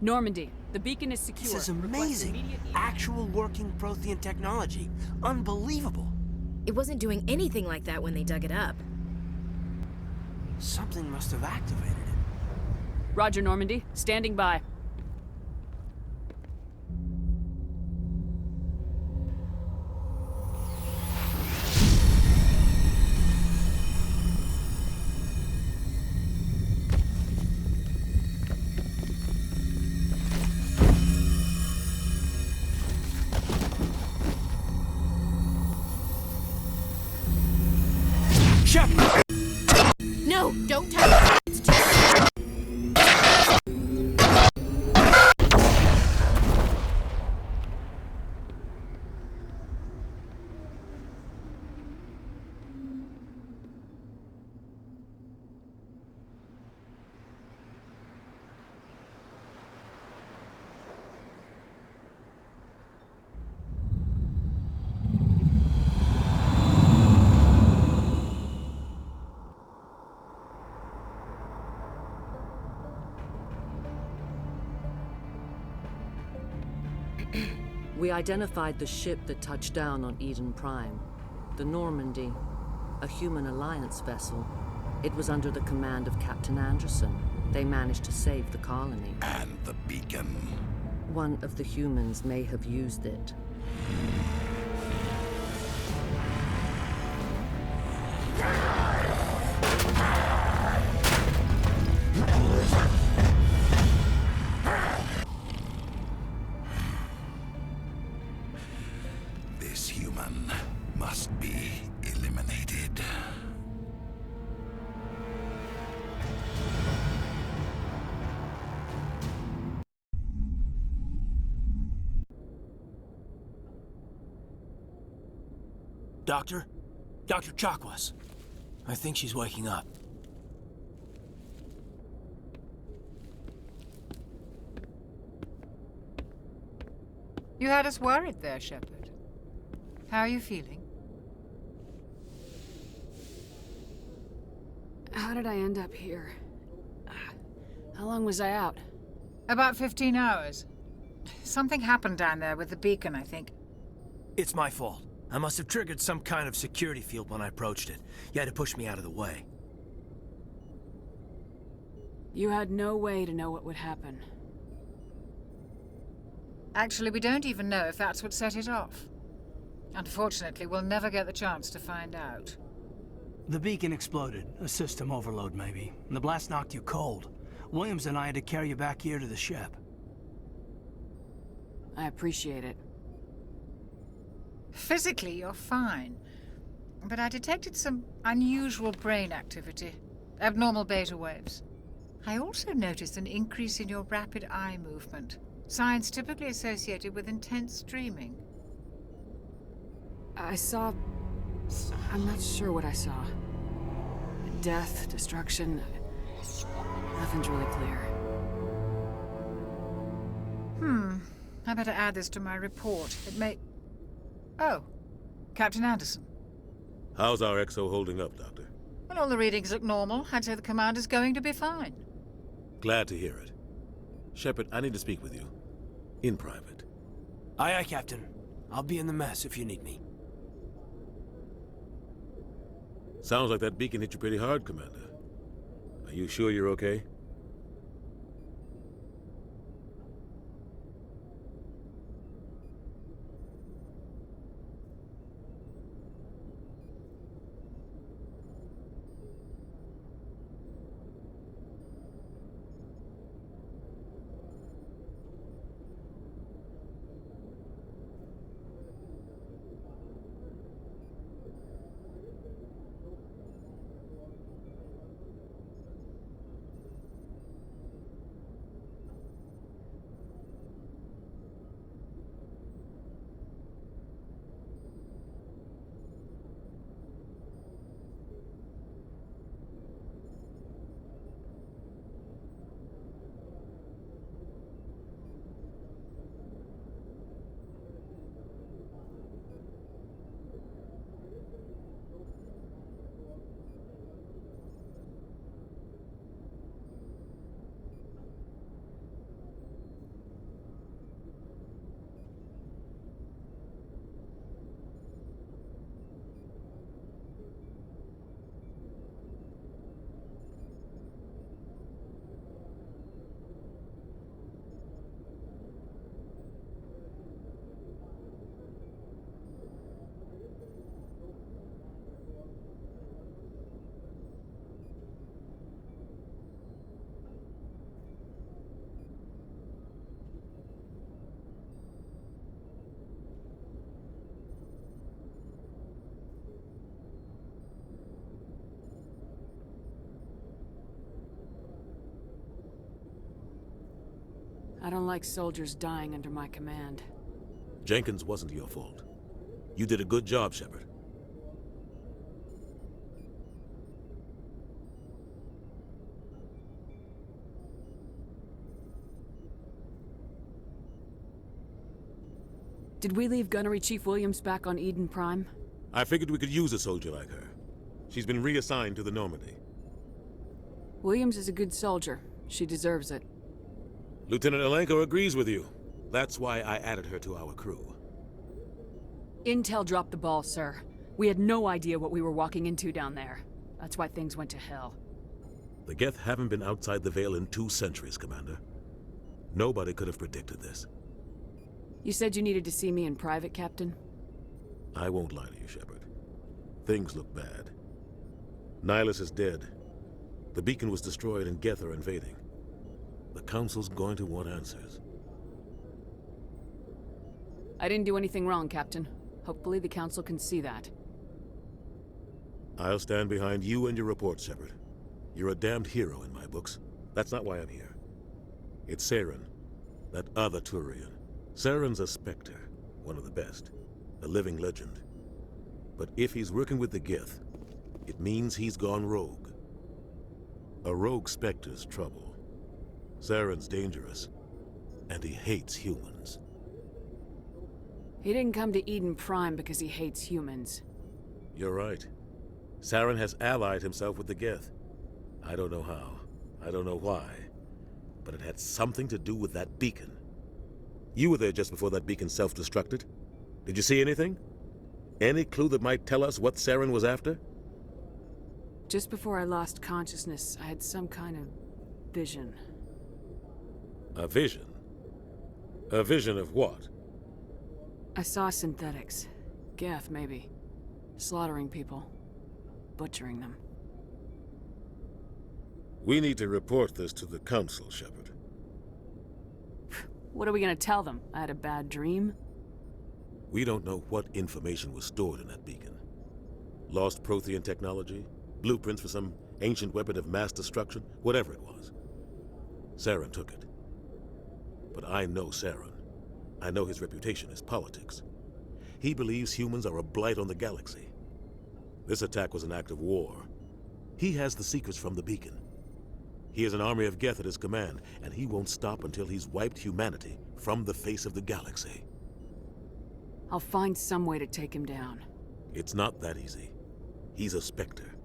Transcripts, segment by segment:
Normandy, the beacon is secure. This is amazing. Actual working Prothean technology. Unbelievable. It wasn't doing anything like that when they dug it up. Something must have activated it. Roger, Normandy. Standing by. Shepard! No, don't touch it! It's too... We identified the ship that touched down on Eden Prime. The Normandy, a human alliance vessel. It was under the command of Captain Anderson. They managed to save the colony. And the beacon. One of the humans may have used it. This human must be eliminated. Doctor? Dr. Chakwas. I think she's waking up. You had us worried there, Shepard. How are you feeling? How did I end up here? How long was I out? About 15 hours. Something happened down there with the beacon, I think. It's my fault. I must have triggered some kind of security field when I approached it. You had to push me out of the way. You had no way to know what would happen. Actually, we don't even know if that's what set it off. Unfortunately, we'll never get the chance to find out. The beacon exploded. A system overload, maybe. And the blast knocked you cold. Williams and I had to carry you back here to the ship. I appreciate it. Physically, you're fine. But I detected some unusual brain activity. Abnormal beta waves. I also noticed an increase in your rapid eye movement. Signs typically associated with intense dreaming. I saw... I'm not sure what I saw. Death, destruction... Nothing's really clear. I better add this to my report. It may... Oh, Captain Anderson. How's our XO holding up, Doctor? Well, all the readings look normal. I'd say the commander's going to be fine. Glad to hear it. Shepard, I need to speak with you. In private. Aye, aye, Captain. I'll be in the mess if you need me. Sounds like that beacon hit you pretty hard, Commander. Are you sure you're okay? I don't like soldiers dying under my command. Jenkins wasn't your fault. You did a good job, Shepard. Did we leave Gunnery Chief Williams back on Eden Prime? I figured we could use a soldier like her. She's been reassigned to the Normandy. Williams is a good soldier. She deserves it. Lieutenant Alenko agrees with you. That's why I added her to our crew. Intel dropped the ball, sir. We had no idea what we were walking into down there. That's why things went to hell. The Geth haven't been outside the Veil in 2 centuries, Commander. Nobody could have predicted this. You said you needed to see me in private, Captain? I won't lie to you, Shepard. Things look bad. Nihilus is dead. The beacon was destroyed and Geth are invading. The Council's going to want answers. I didn't do anything wrong, Captain. Hopefully the Council can see that. I'll stand behind you and your report, Shepard. You're a damned hero in my books. That's not why I'm here. It's Saren, that other Turian. Saren's a Spectre, one of the best, a living legend. But if he's working with the Geth, it means he's gone rogue. A rogue Spectre's trouble. Saren's dangerous, and he hates humans. He didn't come to Eden Prime because he hates humans. You're right. Saren has allied himself with the Geth. I don't know how, I don't know why, but it had something to do with that beacon. You were there just before that beacon self-destructed. Did you see anything? Any clue that might tell us what Saren was after? Just before I lost consciousness, I had some kind of vision. A vision? A vision of what? I saw synthetics. Geth, maybe. Slaughtering people. Butchering them. We need to report this to the Council, Shepard. What are we gonna tell them? I had a bad dream? We don't know what information was stored in that beacon. Lost Prothean technology? Blueprints for some ancient weapon of mass destruction? Whatever it was. Saren took it. But I know Saren. I know his reputation is politics. He believes humans are a blight on the galaxy. This attack was an act of war. He has the secrets from the beacon. He has an army of Geth at his command, and he won't stop until he's wiped humanity from the face of the galaxy. I'll find some way to take him down. It's not that easy. He's a Spectre.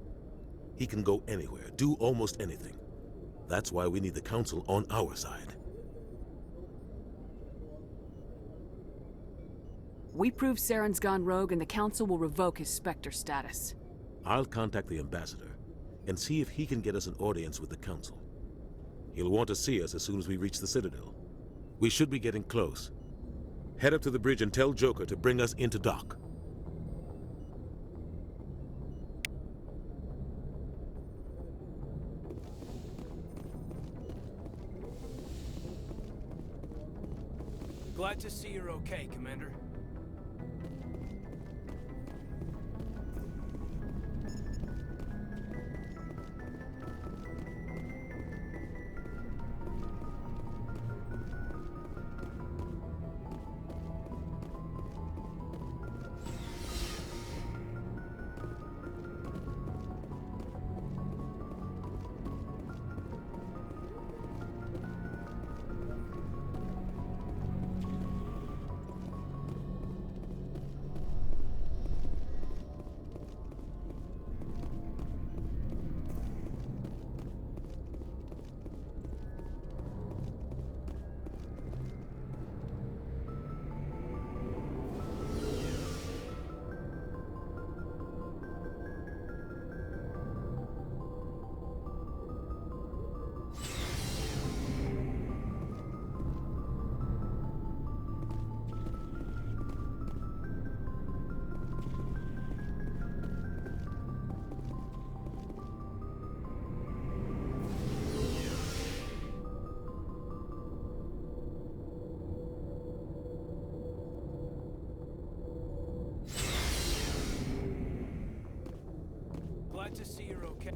He can go anywhere, do almost anything. That's why we need the Council on our side. We prove Saren's gone rogue and the Council will revoke his Spectre status. I'll contact the Ambassador and see if he can get us an audience with the Council. He'll want to see us as soon as we reach the Citadel. We should be getting close. Head up to the bridge and tell Joker to bring us into dock. Glad to see you're okay, Commander. Glad to see you're okay.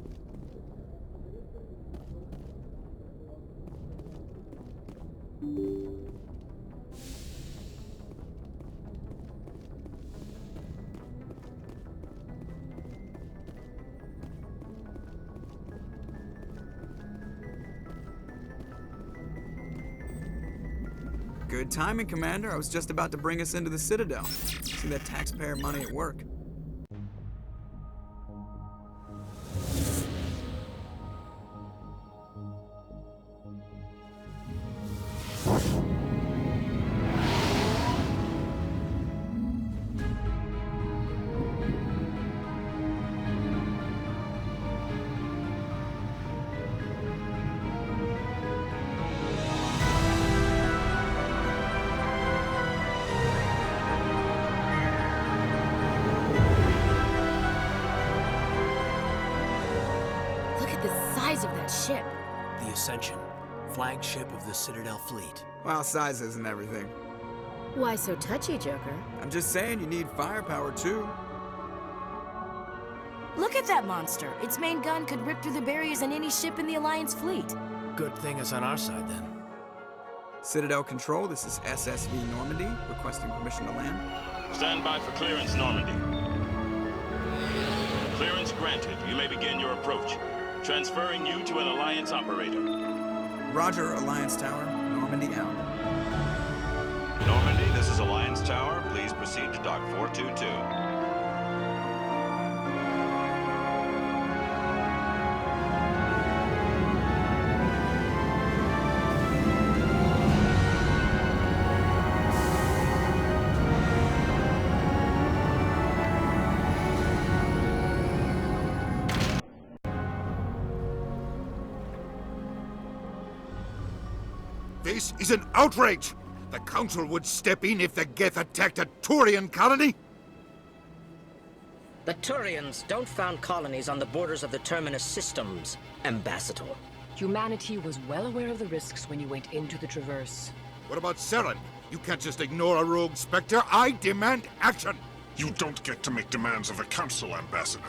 Good timing, Commander. I was just about to bring us into the Citadel. See that taxpayer money at work. Look at the size of that ship. The Ascension, flagship of the Citadel fleet. Well, size isn't everything. Why so touchy, Joker? I'm just saying you need firepower, too. Look at that monster. Its main gun could rip through the barriers in any ship in the Alliance fleet. Good thing it's on our side, then. Citadel Control, this is SSV Normandy, requesting permission to land. Stand by for clearance, Normandy. Clearance granted. You may begin your approach. Transferring you to an Alliance operator. Roger, Alliance Tower. Normandy out. Normandy, this is Alliance Tower. Please proceed to Dock 422. This is an outrage! The Council would step in if the Geth attacked a Turian colony? The Turians don't found colonies on the borders of the Terminus systems, Ambassador. Humanity was well aware of the risks when you went into the Traverse. What about Saren? You can't just ignore a rogue Spectre. I demand action! You don't get to make demands of the Council, Ambassador.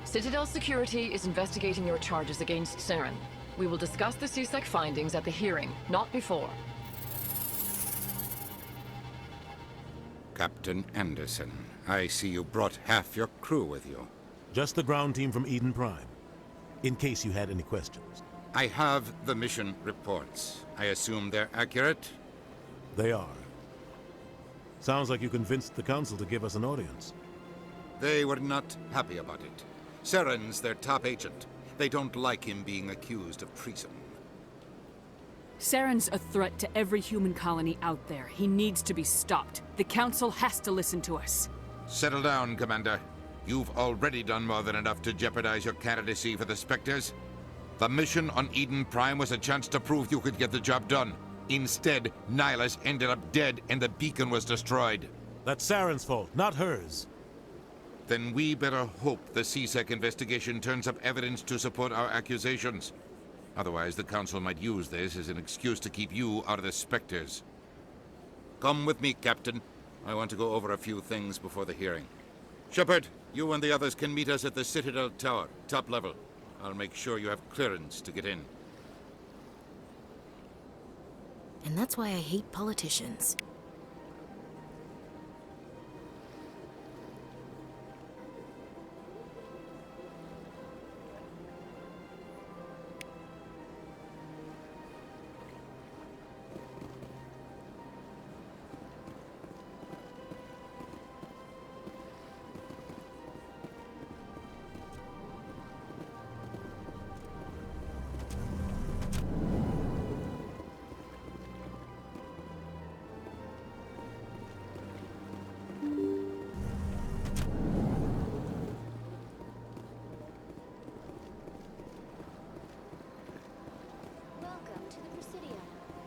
Citadel Security is investigating your charges against Saren. We will discuss the CSEC findings at the hearing, not before. Captain Anderson, I see you brought half your crew with you. Just the ground team from Eden Prime, in case you had any questions. I have the mission reports. I assume they're accurate? They are. Sounds like you convinced the Council to give us an audience. They were not happy about it. Saren's their top agent. They don't like him being accused of treason. Saren's a threat to every human colony out there. He needs to be stopped. The Council has to listen to us. Settle down, Commander. You've already done more than enough to jeopardize your candidacy for the Spectres. The mission on Eden Prime was a chance to prove you could get the job done. Instead, Nihilus ended up dead and the beacon was destroyed. That's Saren's fault, not hers. Then we better hope the CSEC investigation turns up evidence to support our accusations. Otherwise, the Council might use this as an excuse to keep you out of the Spectres. Come with me, Captain. I want to go over a few things before the hearing. Shepard, you and the others can meet us at the Citadel Tower, top level. I'll make sure you have clearance to get in. And that's why I hate politicians.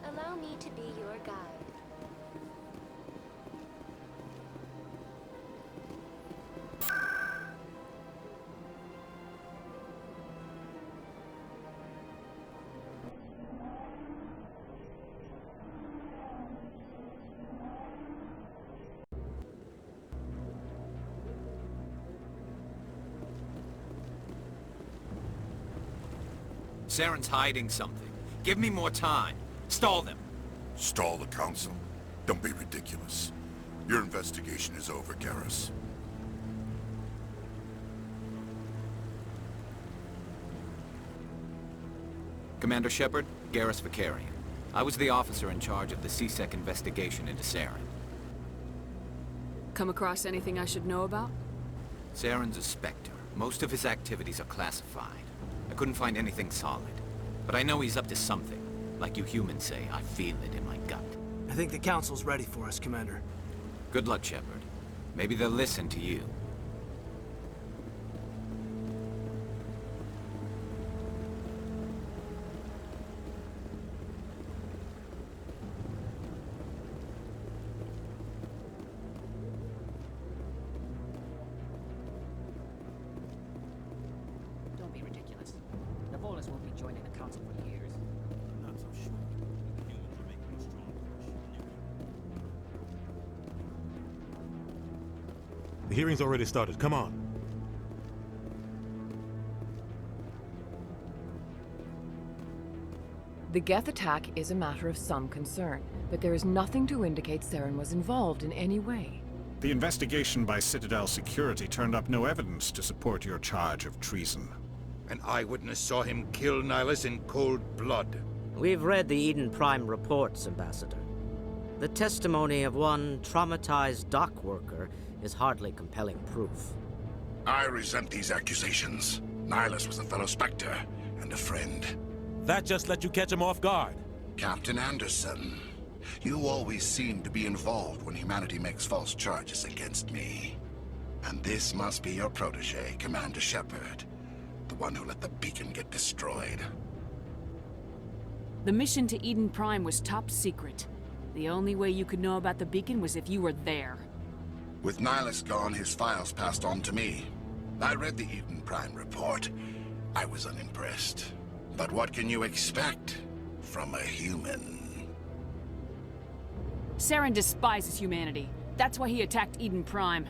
Allow me to be your guide. Saren's hiding something. Give me more time. Stall them. Stall the Council? Don't be ridiculous. Your investigation is over, Garrus. Commander Shepard, Garrus Vakarian. I was the officer in charge of the C-Sec investigation into Saren. Come across anything I should know about? Saren's a Spectre. Most of his activities are classified. I couldn't find anything solid. But I know he's up to something. Like you humans say, I feel it in my gut. I think the Council's ready for us, Commander. Good luck, Shepard. Maybe they'll listen to you. Don't be ridiculous. The Volus won't be joining the Council for years. Not so sure. Humans are making a strong push. The hearing's already started. Come on. The Geth attack is a matter of some concern, but there is nothing to indicate Saren was involved in any way. The investigation by Citadel Security turned up no evidence to support your charge of treason. An eyewitness saw him kill Nihilus in cold blood. We've read the Eden Prime reports, Ambassador. The testimony of one traumatized dock worker is hardly compelling proof. I resent these accusations. Nihilus was a fellow Spectre and a friend. That just let you catch him off guard. Captain Anderson, you always seem to be involved when humanity makes false charges against me. And this must be your protege, Commander Shepard. The one who let the beacon get destroyed. The mission to Eden Prime was top secret. The only way you could know about the beacon was if you were there. With Nihilus gone, his files passed on to me. I read the Eden Prime report. I was unimpressed. But what can you expect from a human? Saren despises humanity. That's why he attacked Eden Prime.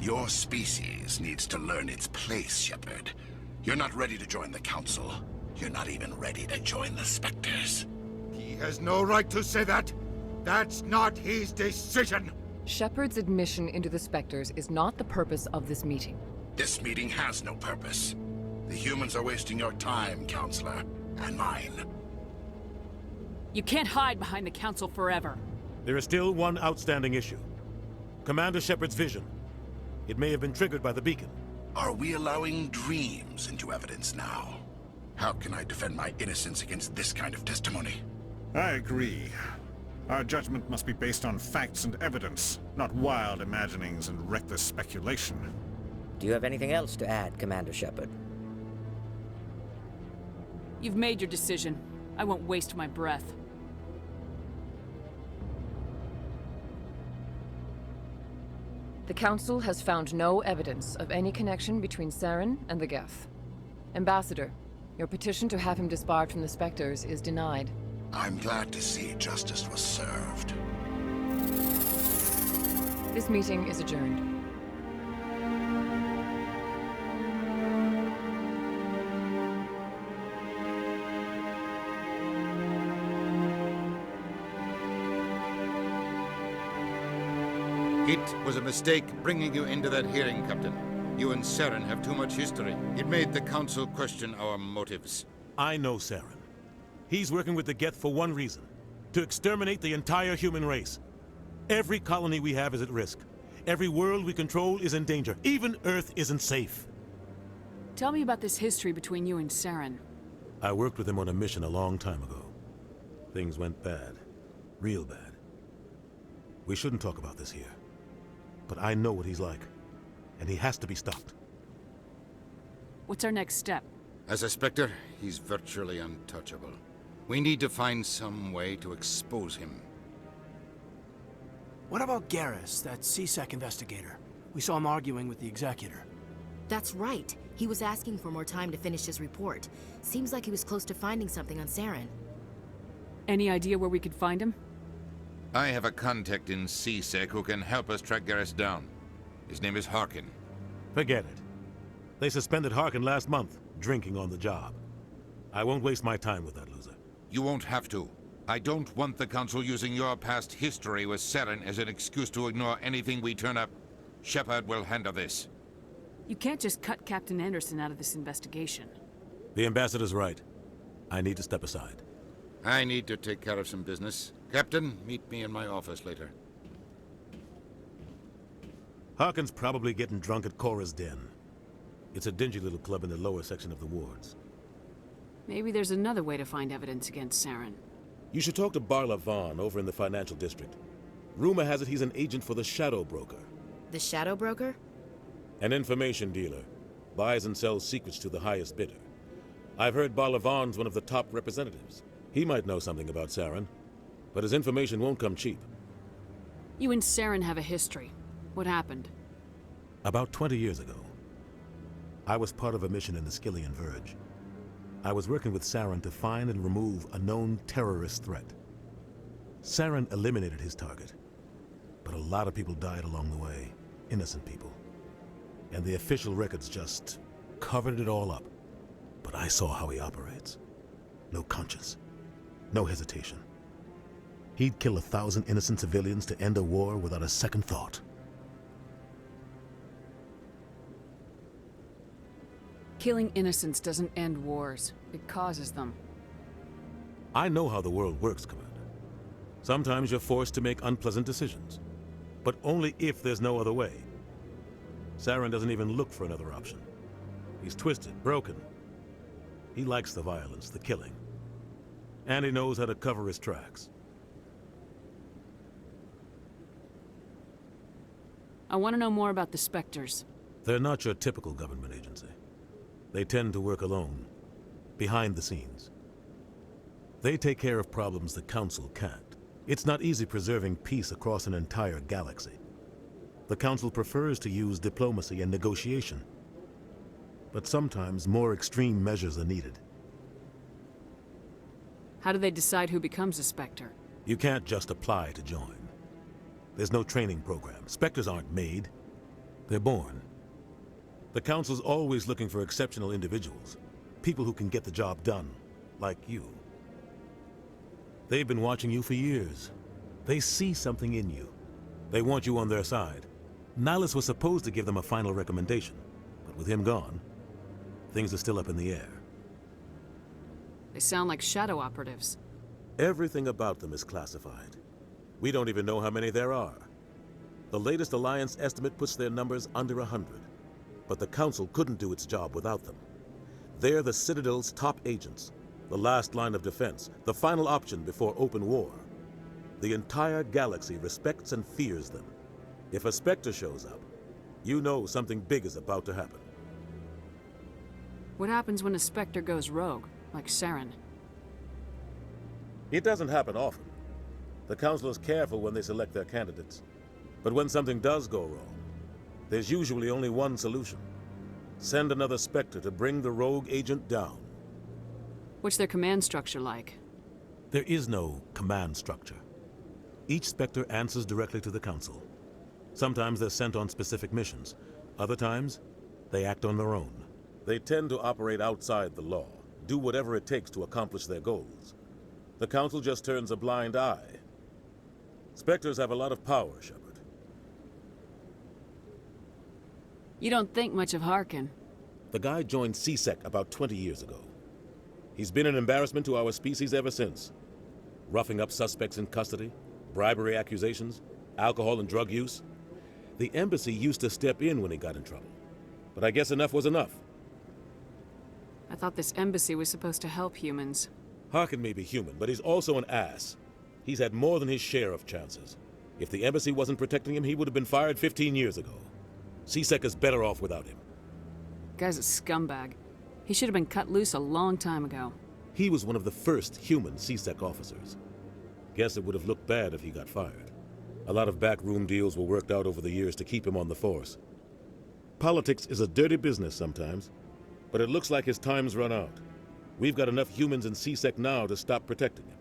Your species needs to learn its place, Shepard. You're not ready to join the Council. You're not even ready to join the Spectres. He has no right to say that. That's not his decision. Shepard's admission into the Spectres is not the purpose of this meeting. This meeting has no purpose. The humans are wasting your time, Counselor, and mine. You can't hide behind the Council forever. There is still one outstanding issue. Commander Shepard's vision. It may have been triggered by the beacon. Are we allowing dreams into evidence now? How can I defend my innocence against this kind of testimony? I agree. Our judgment must be based on facts and evidence, not wild imaginings and reckless speculation. Do you have anything else to add, Commander Shepard? You've made your decision. I won't waste my breath. The Council has found no evidence of any connection between Saren and the Geth. Ambassador, your petition to have him disbarred from the Spectres is denied. I'm glad to see justice was served. This meeting is adjourned. It was a mistake bringing you into that hearing, Captain. You and Saren have too much history. It made the Council question our motives. I know Saren. He's working with the Geth for one reason. To exterminate the entire human race. Every colony we have is at risk. Every world we control is in danger. Even Earth isn't safe. Tell me about this history between you and Saren. I worked with him on a mission a long time ago. Things went bad. Real bad. We shouldn't talk about this here. But I know what he's like. And he has to be stopped. What's our next step? As a Spectre, he's virtually untouchable. We need to find some way to expose him. What about Garrus, that C-Sec investigator? We saw him arguing with the Executor. That's right. He was asking for more time to finish his report. Seems like he was close to finding something on Saren. Any idea where we could find him? I have a contact in C-Sec who can help us track Garrus down. His name is Harkin. Forget it. They suspended Harkin last month, drinking on the job. I won't waste my time with that loser. You won't have to. I don't want the Council using your past history with Saren as an excuse to ignore anything we turn up. Shepard will handle this. You can't just cut Captain Anderson out of this investigation. The Ambassador's right. I need to step aside. I need to take care of some business. Captain, meet me in my office later. Harkin's probably getting drunk at Cora's Den. It's a dingy little club in the lower section of the wards. Maybe there's another way to find evidence against Saren. You should talk to Barla Vaughn over in the financial district. Rumor has it he's an agent for the Shadow Broker. The Shadow Broker? An information dealer. Buys and sells secrets to the highest bidder. I've heard Barla Vaughn's one of the top representatives. He might know something about Saren, but his information won't come cheap. You and Saren have a history. What happened? About 20 years ago, I was part of a mission in the Skillian Verge. I was working with Saren to find and remove a known terrorist threat. Saren eliminated his target, but a lot of people died along the way, innocent people. And the official records just covered it all up. But I saw how he operates. No conscience, no hesitation. He'd kill 1,000 innocent civilians to end a war without a second thought. Killing innocents doesn't end wars. It causes them. I know how the world works, Commander. Sometimes you're forced to make unpleasant decisions, but only if there's no other way. Saren doesn't even look for another option. He's twisted, broken. He likes the violence, the killing. And he knows how to cover his tracks. I want to know more about the Spectres. They're not your typical government agency. They tend to work alone, behind the scenes. They take care of problems the Council can't. It's not easy preserving peace across an entire galaxy. The Council prefers to use diplomacy and negotiation. But sometimes more extreme measures are needed. How do they decide who becomes a Spectre? You can't just apply to join. There's no training program. Spectres aren't made. They're born. The Council's always looking for exceptional individuals. People who can get the job done, like you. They've been watching you for years. They see something in you. They want you on their side. Nihilus was supposed to give them a final recommendation, but with him gone, things are still up in the air. They sound like shadow operatives. Everything about them is classified. We don't even know how many there are. The latest Alliance estimate puts their numbers under 100. But the Council couldn't do its job without them. They're the Citadel's top agents, the last line of defense, the final option before open war. The entire galaxy respects and fears them. If a Spectre shows up, you know something big is about to happen. What happens when a Spectre goes rogue, like Saren? It doesn't happen often. The Council is careful when they select their candidates. But when something does go wrong, there's usually only one solution. Send another Spectre to bring the rogue agent down. What's their command structure like? There is no command structure. Each Spectre answers directly to the Council. Sometimes they're sent on specific missions. Other times, they act on their own. They tend to operate outside the law, do whatever it takes to accomplish their goals. The Council just turns a blind eye. Spectres have a lot of power, Shepard. You don't think much of Harkin. The guy joined C-Sec about 20 years ago. He's been an embarrassment to our species ever since. Roughing up suspects in custody, bribery accusations, alcohol and drug use. The embassy used to step in when he got in trouble. But I guess enough was enough. I thought this embassy was supposed to help humans. Harkin may be human, but he's also an ass. He's had more than his share of chances. If the embassy wasn't protecting him, he would have been fired 15 years ago. C-Sec is better off without him. Guy's a scumbag. He should have been cut loose a long time ago. He was one of the first human C-Sec officers. Guess it would have looked bad if he got fired. A lot of backroom deals were worked out over the years to keep him on the force. Politics is a dirty business sometimes, but it looks like his time's run out. We've got enough humans in C-Sec now to stop protecting him.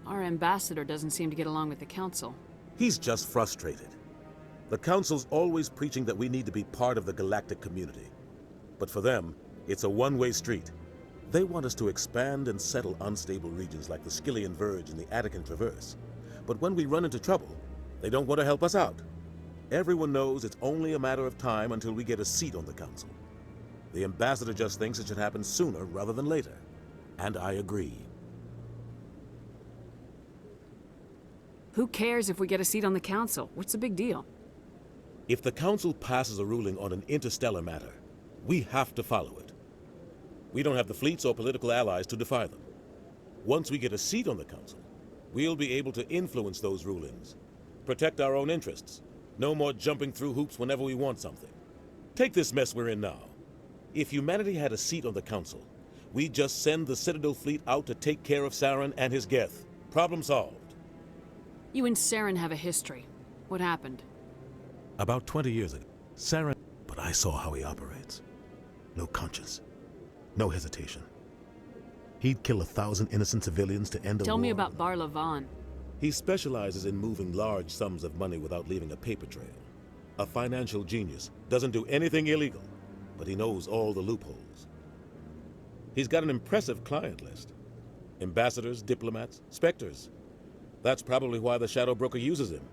Our ambassador doesn't seem to get along with the Council. He's just frustrated. The Council's always preaching that we need to be part of the galactic community. But for them, it's a one-way street. They want us to expand and settle unstable regions like the Skillian Verge and the Attican Traverse. But when we run into trouble, they don't want to help us out. Everyone knows it's only a matter of time until we get a seat on the Council. The ambassador just thinks it should happen sooner rather than later. And I agree. Who cares if we get a seat on the council? What's the big deal? If the Council passes a ruling on an interstellar matter, we have to follow it. We don't have the fleets or political allies to defy them. Once we get a seat on the Council, we'll be able to influence those rulings, protect our own interests. No more jumping through hoops whenever we want something. Take this mess we're in now. If humanity had a seat on the Council, we'd just send the Citadel fleet out to take care of Saren and his Geth. Problem solved. You and Saren have a history. What happened? About 20 years ago, Saren... But I saw how he operates. No conscience. No hesitation. He'd kill 1,000 innocent civilians to end a war. Tell me about Bar Lavan. He specializes in moving large sums of money without leaving a paper trail. A financial genius. Doesn't do anything illegal, but he knows all the loopholes. He's got an impressive client list. Ambassadors, diplomats, specters. That's probably why the Shadow Broker uses him.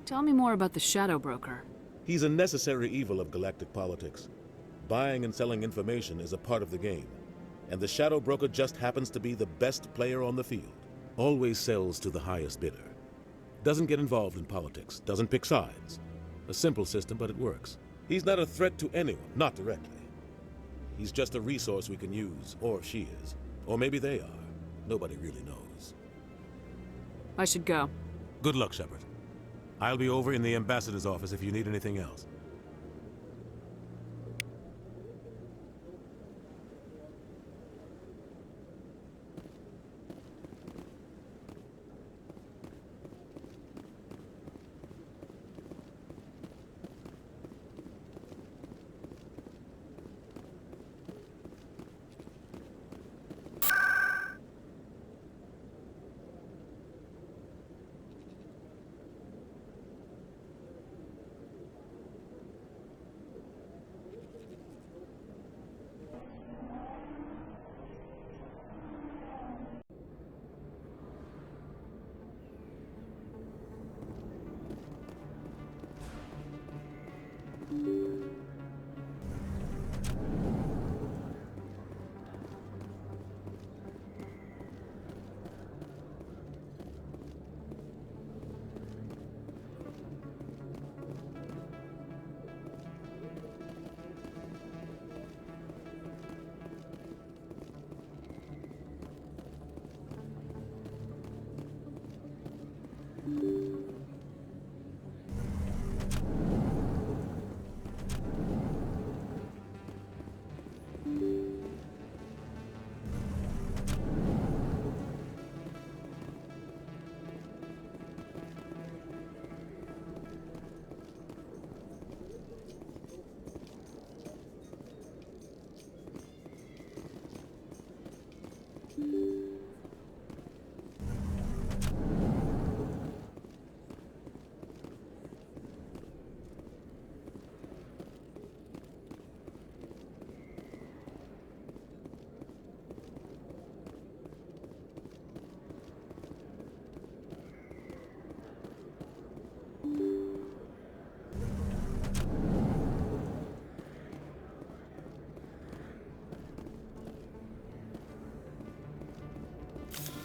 Tell me more about the Shadow Broker. He's a necessary evil of galactic politics. Buying and selling information is a part of the game, and the Shadow Broker just happens to be the best player on the field. Always sells to the highest bidder. Doesn't get involved in politics, doesn't pick sides. A simple system, but it works. He's not a threat to anyone, not directly. He's just a resource we can use, or she is. Or maybe they are. Nobody really knows. I should go. Good luck, Shepard. I'll be over in the ambassador's office if you need anything else.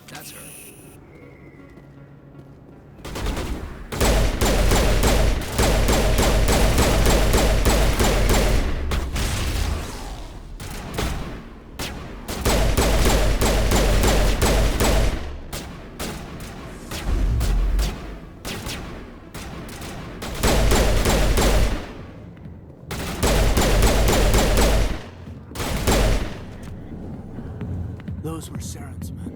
That's her. Those were Saren's men.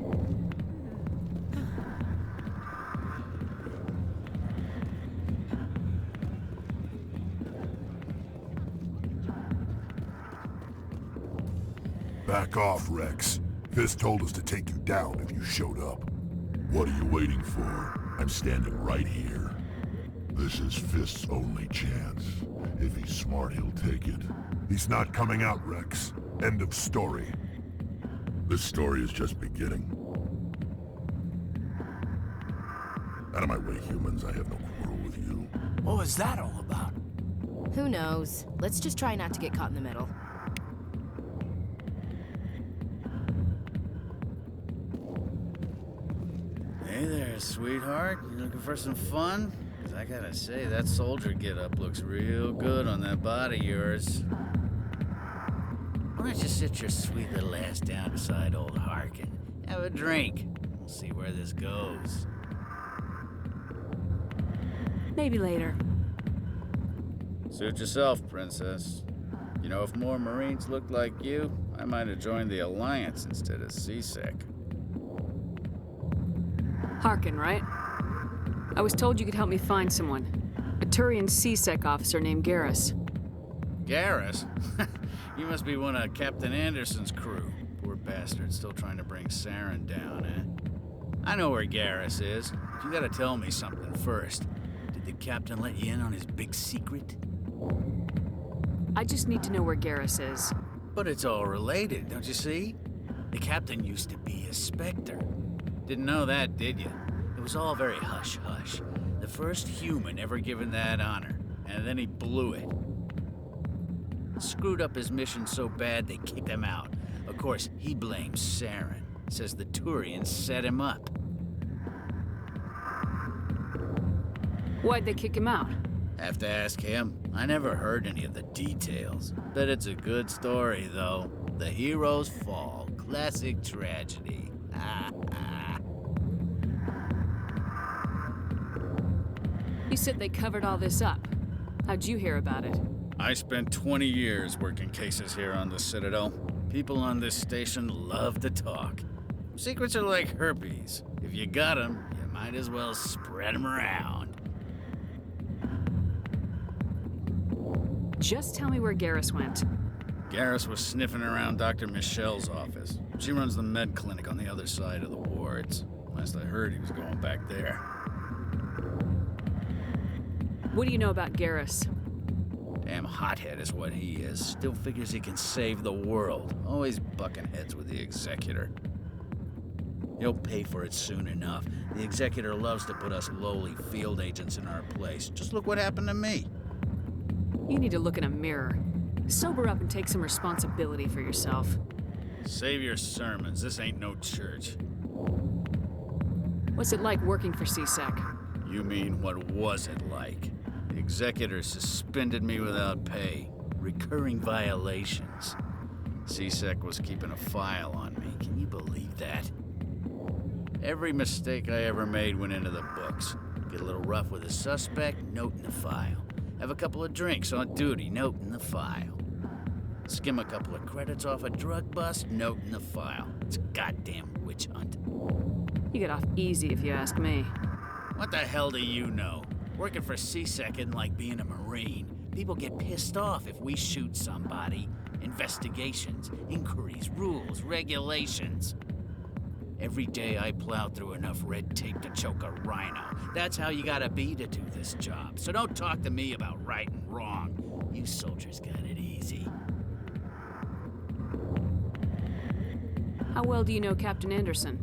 Back off, Rex. Fist told us to take you down if you showed up. What are you waiting for? I'm standing right here. This is Fist's only chance. If he's smart, he'll take it. He's not coming out, Rex. End of story. This story is just beginning. Out of my way, humans. I have no quarrel with you. What was that all about? Who knows? Let's just try not to get caught in the middle. sweetheart? You looking for some fun? 'Cause I gotta say, that soldier get-up looks real good on that body of yours. Why don't you sit your sweet little ass down beside old Harkin? Have a drink. We'll see where this goes. Maybe later. Suit yourself, Princess. You know, if more Marines looked like you, I might have joined the Alliance instead of CSEC. Harkin, right? I was told you could help me find someone. A Turian CSEC officer named Garrus. Garrus? You must be one of Captain Anderson's crew. Poor bastard, still trying to bring Saren down, eh? I know where Garrus is, but you gotta tell me something first. Did the captain let you in on his big secret? I just need to know where Garrus is. But it's all related, don't you see? The captain used to be a Spectre. Didn't know that, did you? It was all very hush-hush. The first human ever given that honor, and then he blew it. Screwed up his mission so bad they kicked him out. Of course, he blames Saren. Says the Turians set him up. Why'd they kick him out? Have to ask him. I never heard any of the details. Bet it's a good story, though. The hero's fall. Classic tragedy. You said they covered all this up. How'd you hear about it? I spent 20 years working cases here on the Citadel. People on this station love to talk. Secrets are like herpes. If you got them, you might as well spread them around. Just tell me where Garrus went. Garrus was sniffing around Dr. Michelle's office. She runs the med clinic on the other side of the wards. Last I heard, he was going back there. What do you know about Garrus? Damn hothead is what he is. Still figures he can save the world. Always bucking heads with the Executor. He'll pay for it soon enough. The Executor loves to put us lowly field agents in our place. Just look what happened to me. You need to look in a mirror. Sober up and take some responsibility for yourself. Save your sermons. This ain't no church. What's it like working for CSEC? You mean, what was it like? The Executor suspended me without pay. Recurring violations. CSEC was keeping a file on me. Can you believe that? Every mistake I ever made went into the books. Get a little rough with a suspect, note in the file. Have a couple of drinks on duty, note in the file. Skim a couple of credits off a drug bust, note in the file. It's a goddamn witch hunt. You get off easy if you ask me. What the hell do you know? Working for CSEC isn't like being a Marine. People get pissed off if we shoot somebody. Investigations, inquiries, rules, regulations. Every day I plow through enough red tape to choke a rhino. That's how you gotta be to do this job. So don't talk to me about right and wrong. You soldiers got it easy. How well do you know Captain Anderson?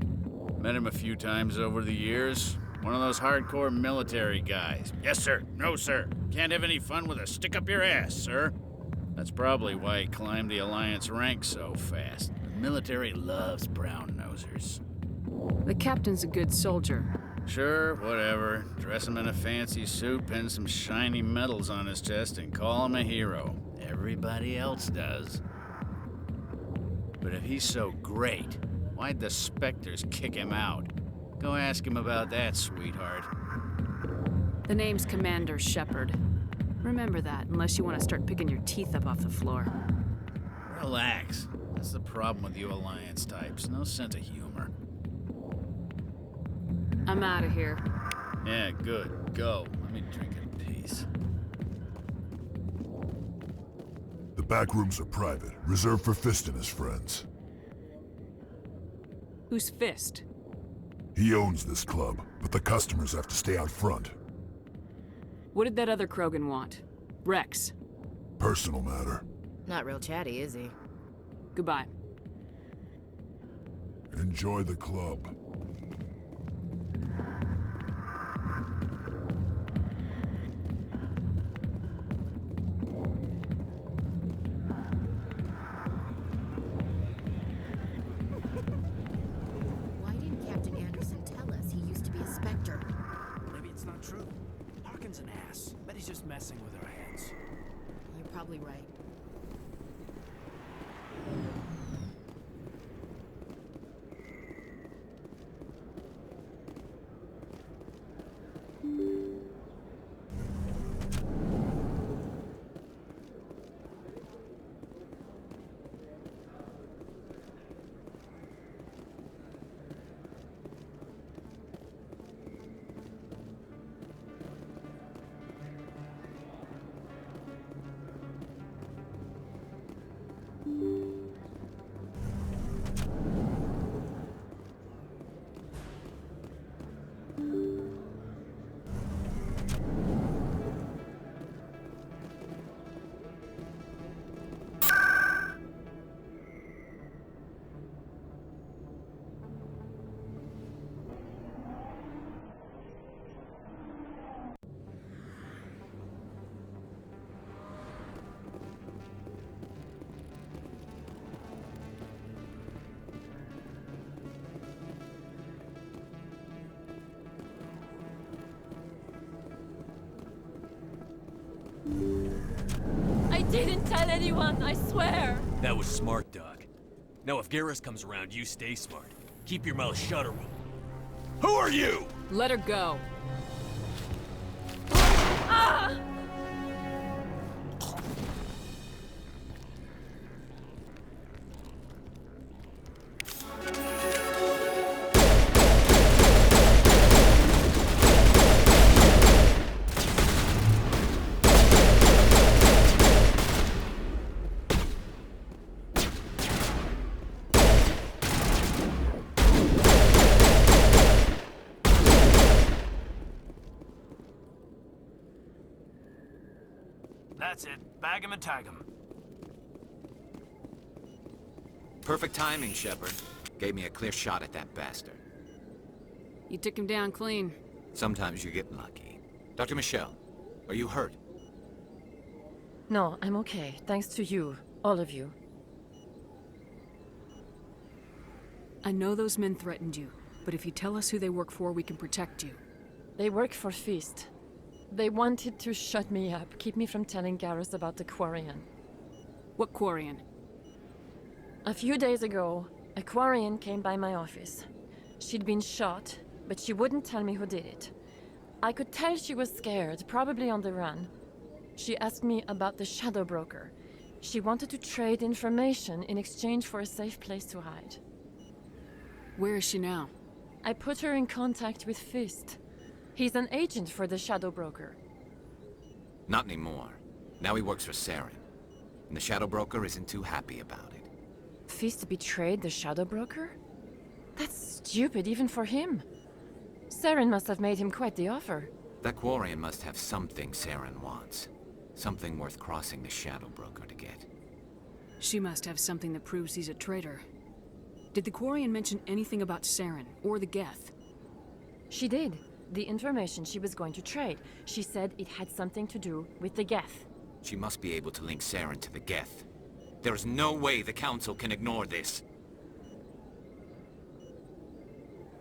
Met him a few times over the years. One of those hardcore military guys. Yes, sir. No, sir. Can't have any fun with a stick up your ass, sir. That's probably why he climbed the Alliance ranks so fast. The military loves brown-nosers. The captain's a good soldier. Sure, whatever. Dress him in a fancy suit, pin some shiny medals on his chest, and call him a hero. Everybody else does. But if he's so great, why'd the Spectres kick him out? Go ask him about that, sweetheart. The name's Commander Shepard. Remember that, unless you want to start picking your teeth up off the floor. Relax. That's the problem with you Alliance types. No sense of humor. I'm out of here. Yeah, good. Go. Let me drink in peace. The back rooms are private, reserved for Fist and his friends. Who's Fist? He owns this club, but the customers have to stay out front. What did that other Krogan want? Rex. Personal matter. Not real chatty, is he? Goodbye. Enjoy the club. Why didn't Captain Anderson tell us he used to be a Spectre? not true. Harkin's an ass. Bet he's just messing with our heads. You're probably right. I didn't tell anyone, I swear! That was smart, Doc. Now if Garrus comes around, you stay smart. Keep your mouth shut or we'll... Who are you? Let her go. Ah! That's it. Bag him and tag him. Perfect timing, Shepard. Gave me a clear shot at that bastard. You took him down clean. Sometimes you get lucky. Dr. Michelle, are you hurt? No, I'm okay. Thanks to you. All of you. I know those men threatened you, but if you tell us who they work for, we can protect you. They work for Feast. They wanted to shut me up, keep me from telling Garrus about the Quarian. What Quarian? A few days ago, a Quarian came by my office. She'd been shot, but she wouldn't tell me who did it. I could tell she was scared, probably on the run. She asked me about the Shadow Broker. She wanted to trade information in exchange for a safe place to hide. Where is she now? I put her in contact with Fist. He's an agent for the Shadow Broker. Not anymore. Now he works for Saren. And the Shadow Broker isn't too happy about it. Fist betrayed the Shadow Broker? That's stupid even for him. Saren must have made him quite the offer. That Quarian must have something Saren wants. Something worth crossing the Shadow Broker to get. She must have something that proves he's a traitor. Did the Quarian mention anything about Saren or the Geth? She did. The information she was going to trade. She said it had something to do with the Geth. She must be able to link Saren to the Geth. There is no way the Council can ignore this.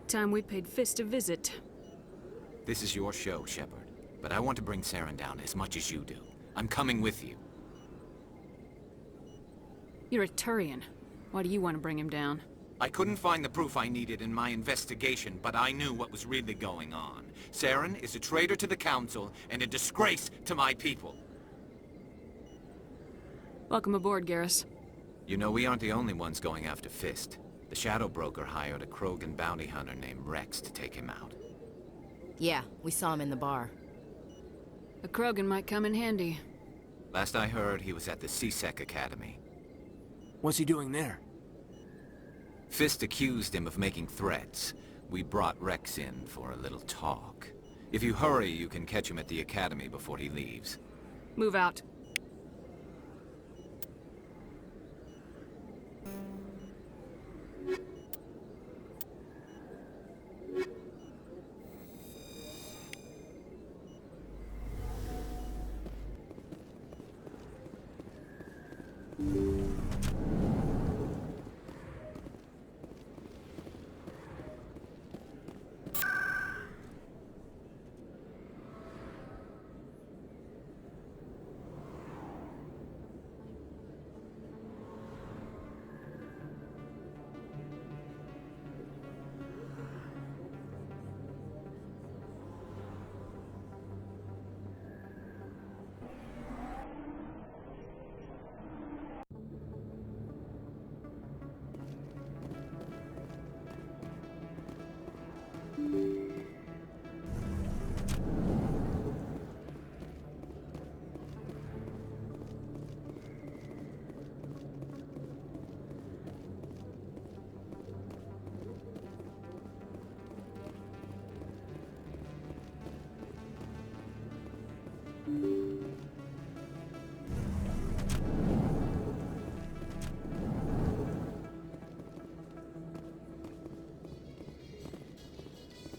Time we paid Fist a visit. This is your show, Shepard. But I want to bring Saren down as much as you do. I'm coming with you. You're a Turian. Why do you want to bring him down? I couldn't find the proof I needed in my investigation, but I knew what was really going on. Saren is a traitor to the Council and a disgrace to my people. Welcome aboard, Garrus. You know, we aren't the only ones going after Fist. The Shadow Broker hired a Krogan bounty hunter named Rex to take him out. Yeah, we saw him in the bar. A Krogan might come in handy. Last I heard, he was at the C-Sec Academy. What's he doing there? Fist accused him of making threats. We brought Rex in for a little talk. If you hurry, you can catch him at the Academy before he leaves. Move out.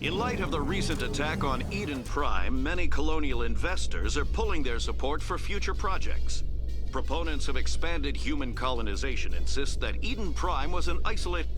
In light of the recent attack on Eden Prime, many colonial investors are pulling their support for future projects. Proponents of expanded human colonization insist that Eden Prime was an isolated...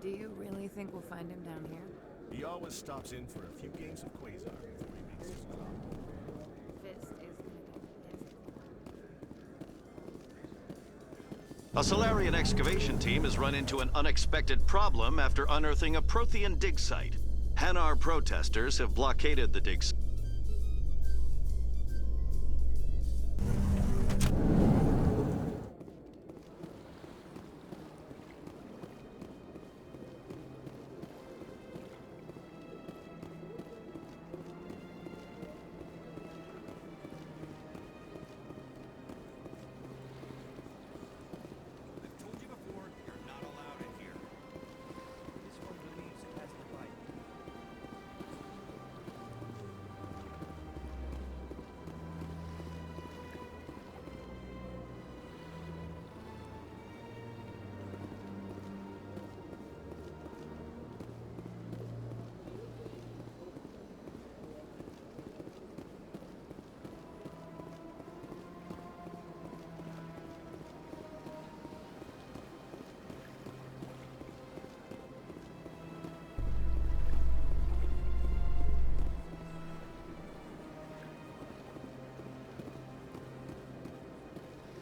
Do you really think we'll find him down here? He always stops in for a few games of Quasar before he makes his drop. Fist is A Solarian excavation team has run into an unexpected problem after unearthing a Prothean dig site. Hanar protesters have blockaded the dig site.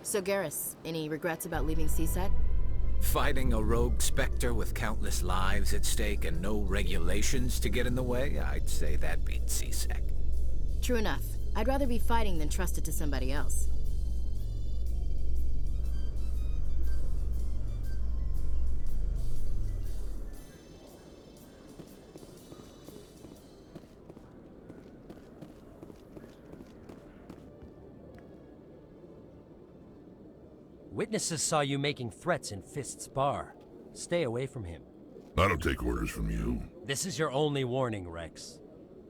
So Garrus, any regrets about leaving CSEC? Fighting a rogue Spectre with countless lives at stake and no regulations to get in the way? I'd say that beats CSEC. True enough. I'd rather be fighting than trusted to somebody else. Witnesses saw you making threats in Fist's bar. Stay away from him. I don't take orders from you. This is your only warning, Rex.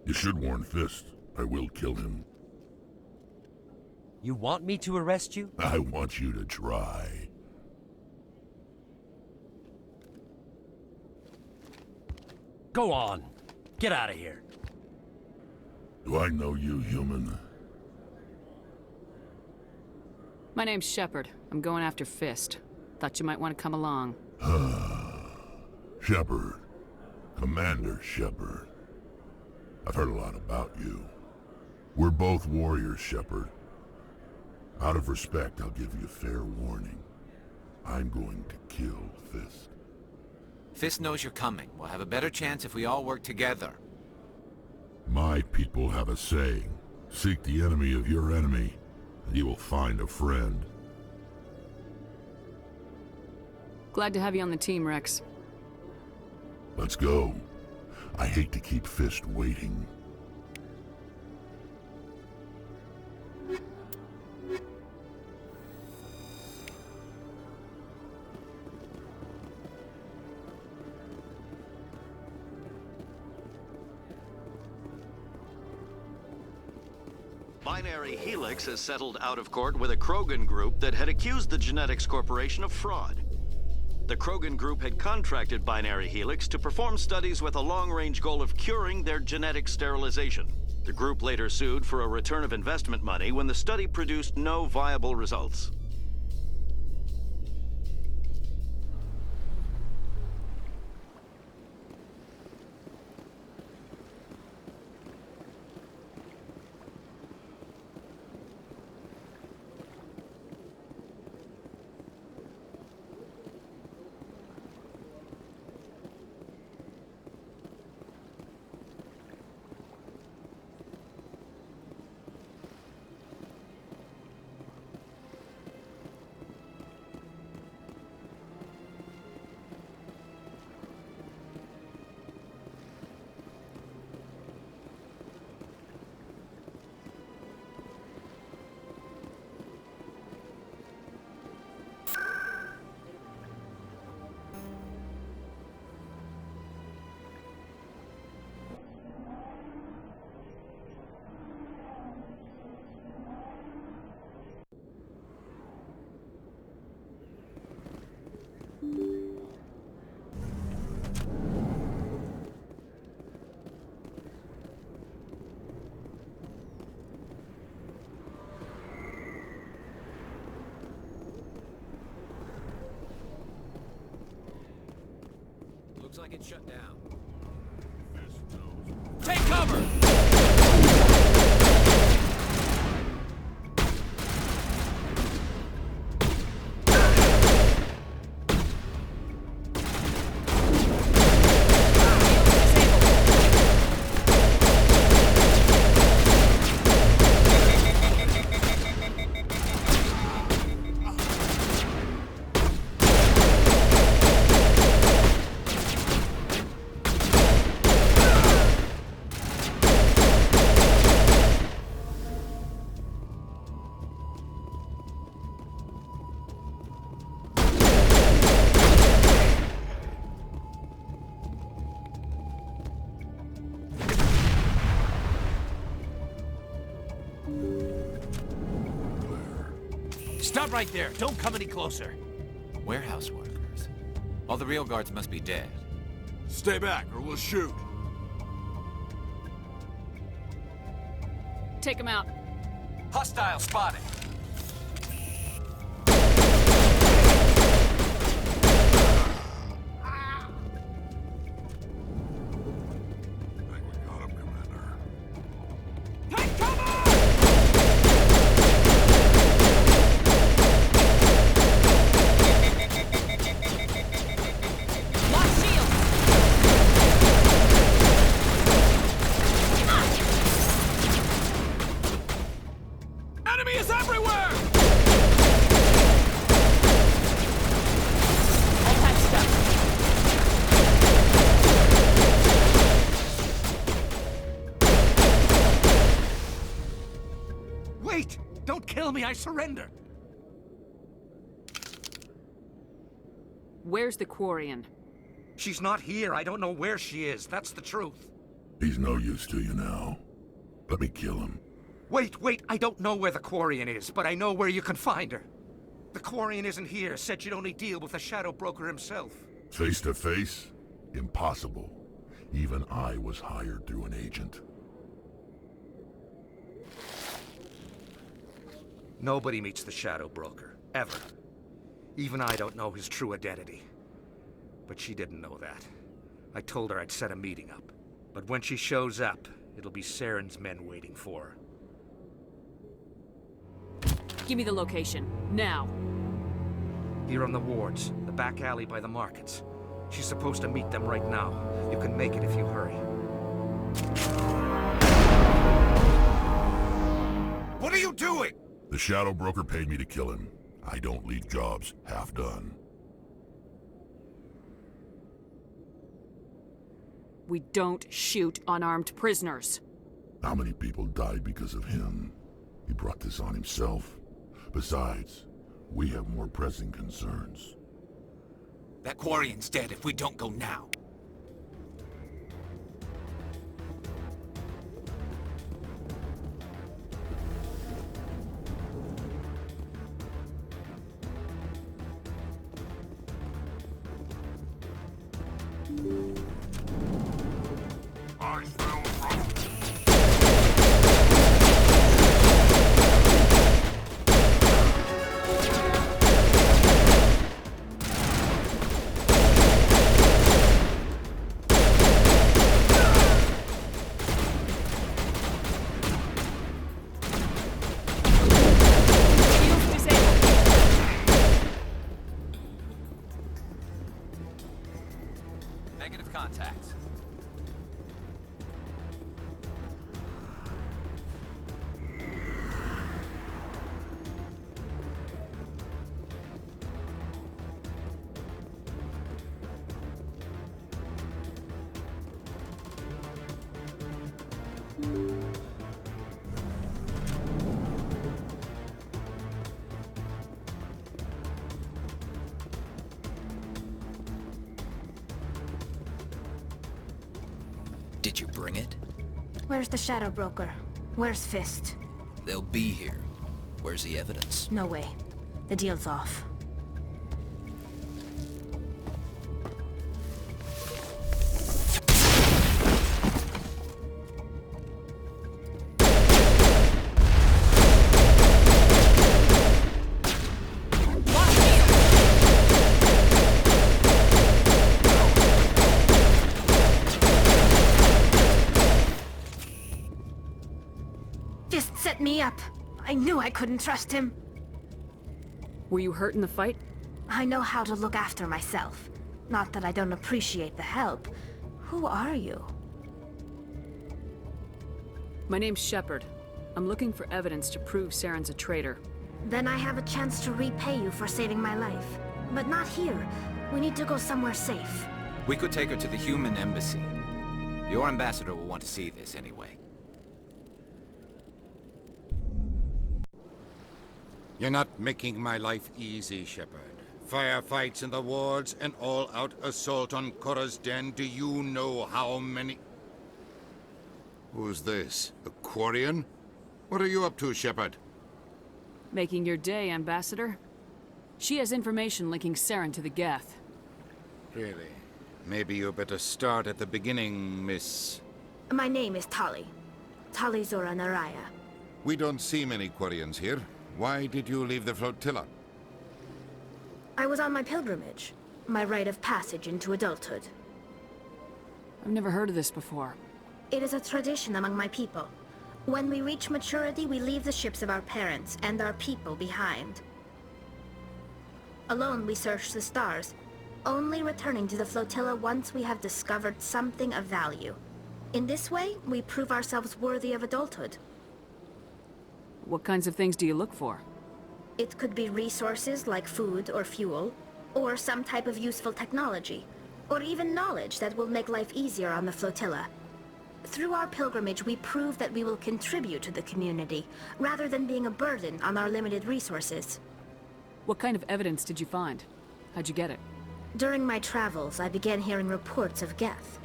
You should warn Fist. I will kill him. You want me to arrest you? I want you to try. Go on. Get out of here. Do I know you, human? My name's Shepard. I'm going after Fist. Thought you might want to come along. Shepard. Commander Shepard. I've heard a lot about you. We're both warriors, Shepard. Out of respect, I'll give you a fair warning. I'm going to kill Fist. Fist knows you're coming. We'll have a better chance if we all work together. My people have a saying. Seek the enemy of your enemy, and you will find a friend. Glad to have you on the team, Rex. Let's go. I hate to keep Fist waiting. Binary Helix has settled out of court with a Krogan group that had accused the Genetics Corporation of fraud. The Krogan group had contracted Binary Helix to perform studies with a long-range goal of curing their genetic sterilization. The group later sued for a return of investment money when the study produced no viable results. Looks like it's shut down. Take cover! Stop right there. Don't come any closer. Warehouse workers. All the real guards must be dead. Stay back, or we'll shoot. Take him out. Hostile spotted. Enemy is everywhere! All patched up. Wait! Don't kill me, I surrender! Where's the Quarian? She's not here. I don't know where she is. That's the truth. He's no use to you now. Let me kill him. Wait, I don't know where the Quarian is, but I know where you can find her. The Quarian isn't here, said you'd only deal with the Shadow Broker himself. Face to face? Impossible. Even I was hired through an agent. Nobody meets the Shadow Broker, ever. Even I don't know his true identity. But she didn't know that. I told her I'd set a meeting up. But when she shows up, it'll be Saren's men waiting for her. Give me the location, now. Here on the wards, the back alley by the markets. She's supposed to meet them right now. You can make it if you hurry. What are you doing? The Shadow Broker paid me to kill him. I don't leave jobs half done. We don't shoot unarmed prisoners. How many people died because of him? He brought this on himself. Besides, we have more pressing concerns. That Quarian's dead if we don't go now. Negative contact. Did you bring it? Where's the Shadow Broker? Where's Fist? They'll be here. Where's the evidence? No way. The deal's off. up. I knew I couldn't trust him. Were you hurt in the fight? I know how to look after myself. Not that I don't appreciate the help. Who are you? My name's Shepard. I'm looking for evidence to prove Saren's a traitor. Then I have a chance to repay you for saving my life. But not here. We need to go somewhere safe. We could take her to the human embassy. Your ambassador will want to see this anyway. You're not making my life easy, Shepard. Firefights in the wards, an all-out assault on Korra's den. Do you know how many... Who's this? A Quarian? What are you up to, Shepard? Making your day, Ambassador. She has information linking Saren to the Geth. Really? Maybe you better start at the beginning, Miss... My name is Tali. Tali Zora Naraya. We don't see many Quarians here. Why did you leave the flotilla? I was on my pilgrimage. My rite of passage into adulthood. I've never heard of this before. It is a tradition among my people. When we reach maturity, we leave the ships of our parents and our people behind. Alone, we search the stars, only returning to the flotilla once we have discovered something of value. In this way, we prove ourselves worthy of adulthood. What kinds of things do you look for? It could be resources like food or fuel, or some type of useful technology, or even knowledge that will make life easier on the flotilla. Through our pilgrimage, we prove that we will contribute to the community, rather than being a burden on our limited resources. What kind of evidence did you find? How'd you get it? During my travels, I began hearing reports of Geth.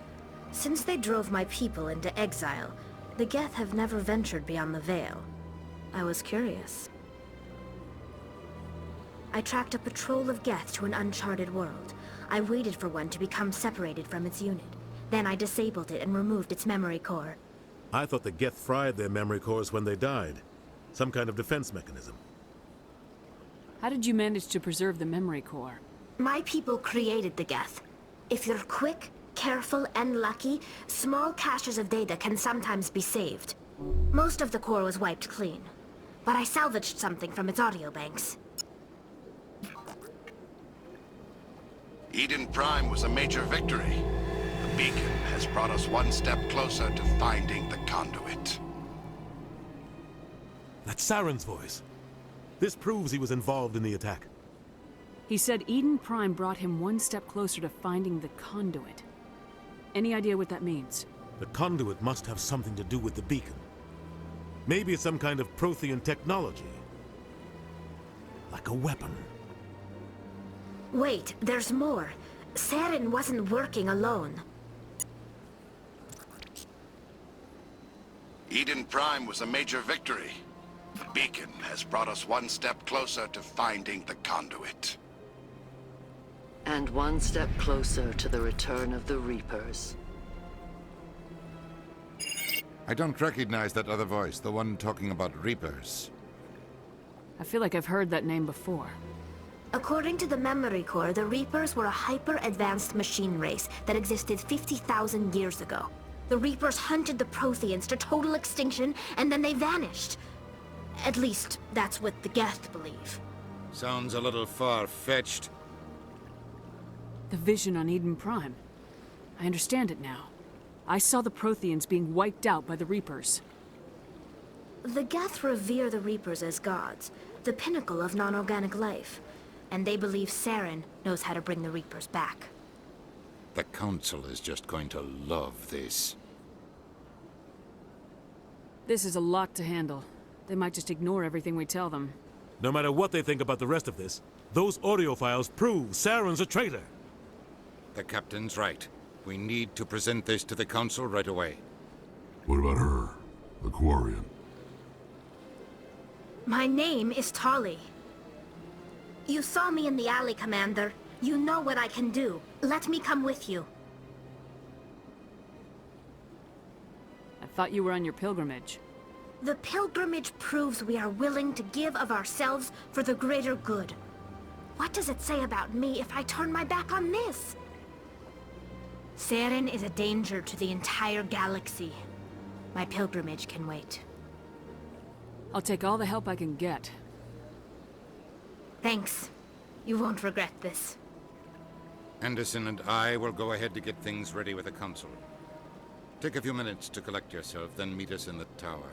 Since they drove my people into exile, the Geth have never ventured beyond the Veil. I was curious. I tracked a patrol of Geth to an uncharted world. I waited for one to become separated from its unit. Then I disabled it and removed its memory core. I thought the Geth fried their memory cores when they died. Some kind of defense mechanism. How did you manage to preserve the memory core? My people created the Geth. If you're quick, careful, and lucky, small caches of data can sometimes be saved. Most of the core was wiped clean, but I salvaged something from its audio banks. Eden Prime was a major victory. The beacon has brought us one step closer to finding the conduit. That's Saren's voice. This proves he was involved in the attack. He said Eden Prime brought him one step closer to finding the conduit. Any idea what that means? The conduit must have something to do with the beacon. Maybe it's some kind of Prothean technology. Like a weapon. Wait, there's more. Saren wasn't working alone. Eden Prime was a major victory. The beacon has brought us one step closer to finding the conduit. And one step closer to the return of the Reapers. I don't recognize that other voice, the one talking about Reapers. I feel like I've heard that name before. According to the memory core, the Reapers were a hyper-advanced machine race that existed 50,000 years ago. The Reapers hunted the Protheans to total extinction, and then they vanished. At least, that's what the Geth believe. Sounds a little far-fetched. The vision on Eden Prime. I understand it now. I saw the Protheans being wiped out by the Reapers. The Geth revere the Reapers as gods, the pinnacle of non-organic life. And they believe Saren knows how to bring the Reapers back. The Council is just going to love this. This is a lot to handle. They might just ignore everything we tell them. No matter what they think about the rest of this, those audio files prove Saren's a traitor. The Captain's right. We need to present this to the Council right away. What about her? The Quarian? My name is Tali. You saw me in the alley, Commander. You know what I can do. Let me come with you. I thought you were on your pilgrimage. The pilgrimage proves we are willing to give of ourselves for the greater good. What does it say about me if I turn my back on this? Saren is a danger to the entire galaxy. My pilgrimage can wait. I'll take all the help I can get. Thanks. You won't regret this. Anderson and I will go ahead to get things ready with the Council. Take a few minutes to collect yourself, then meet us in the tower.